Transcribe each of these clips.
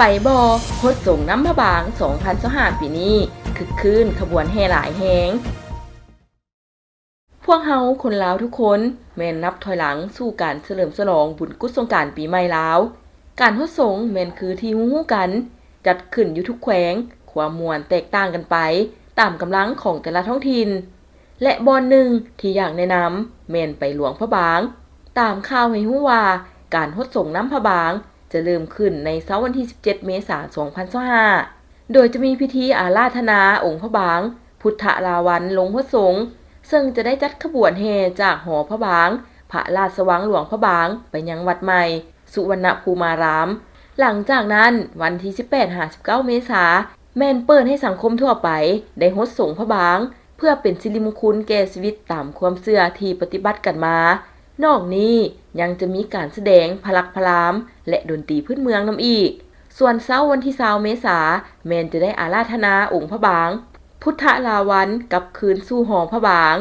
ไปบอโคดส่งน้ำพระบาง2025ปีนี้คึกคืนขบวนแห่หลายแหงพวกเฮาคนลาวทุกคนแม่นนับถอยหลังสู่การเฉลิมฉลองบุญกุศสงกรานต์ปีใหม่ลาวการฮดสงแม่นคือที่ฮู้กันจัดขึ้นอยู่ทุกแขวงความม่วนแตกต่างกันไปตามกำลังของแต่ละท้องถิ่นและบอนหนึ่งที่อยากแนะนำแม่นไปหลวงพระบางตามข่าวให้ฮู้ว่าการฮดสงน้ำพระบางจะเริ่มขึ้นในเช้าวันที่17เมษายน2025โดยจะมีพิธีอาราธนาองค์พระบางพุทธราวันลงฮดสงซึ่งจะได้จัดขบวนแห่จากหอพระบางพระราชวังหลวงพระบางไปยังวัดใหม่สุวรรณภูมารามหลังจากนั้นวันที่18-19เมษายนแม่นเปิดให้สังคมทั่วไปได้ฮดสงพระบางเพื่อเป็นสิริมงคลแก่ชีวิตตามความเชื่อที่ปฏิบัติกันมานอกนี้ยังจะมีการแสดงพลักพลามและดนตรีพื้นเมืองนำอีกส่วนเช้าวันที่20เมษายนแม่นจะได้อาราธนาองค์พระบางพุทธราวันกลับคืนสู่หอพระบาง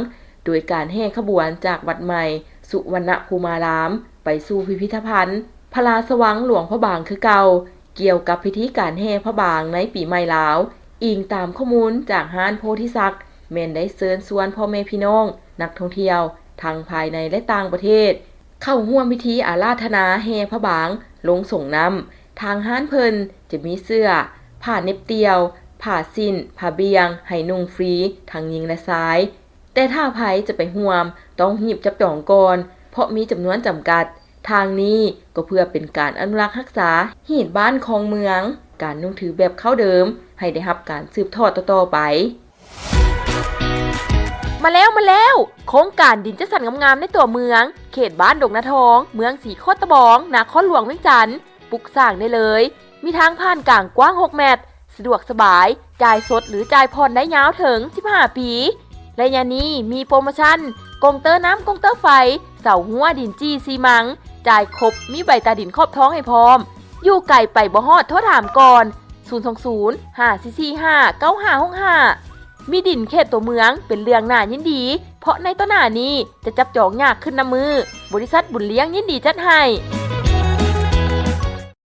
โดยการแห่ขบวนจากวัดใหม่สุวรรณภูมารามไปสู่พิพิธภัณฑ์พระราชวังหลวงพระบางคือเก่าเกี่ยวกับพิธีการแห่พระบางในปีใหม่ลาวอิงตามข้อมูลจากห้านโพธิสักดิ์แม่นได้เชิญชวนพ่อแม่พี่น้องนักท่องเที่ยวทั้งภายในและต่างประเทศเข้าร่วมพิธีอาราธนาแห่พระบางลงส่งน้ำทางห้านเพิ่นจะมีเสื้อผ้าเน็บเตียวผ้าสิ้นผ้าเบียงให้นุ่งฟรีทั้งหญิงและชายแต่ถ้าไผจะไปร่วมต้องหีบจับจองก่อนเพราะมีจำนวนจำกัดทางนี้ก็เพื่อเป็นการอนุรักษ์รักษาหีบบ้านของเมืองการนุ่งถือแบบเข้าเดิมให้ได้รับการสืบทอดต่อไปมาแล้วโครงการดินจัดสรรงามๆในตัวเมืองเขตบ้านดงนาทองเมืองสีโคตะบองนครหลวงเวียงจันทน์ปลูกสร้างได้เลยมีทางผ่านกลางกว้าง6เมตรสะดวกสบายจ่ายสดหรือจ่ายผ่อนได้ยาวถึง15ปีและยานี้มีโปรโมชั่นกงเตอร์น้ำกงเตอร์ไฟเสาหัวดินจี้ซีมังจ่ายครบมีใบตาดินครอบท้องให้พร้อมอยู่ไกลไปบ่ฮอดโทรถามก่อน020-544-9565มีดินเขตตัวเมืองเป็นเรื่องน่ายินดีเพราะในต้นหน้านี้จะจับจองยากขึ้นน้ำมือบริษัทบุญเลี้ยงยินดีจัดให้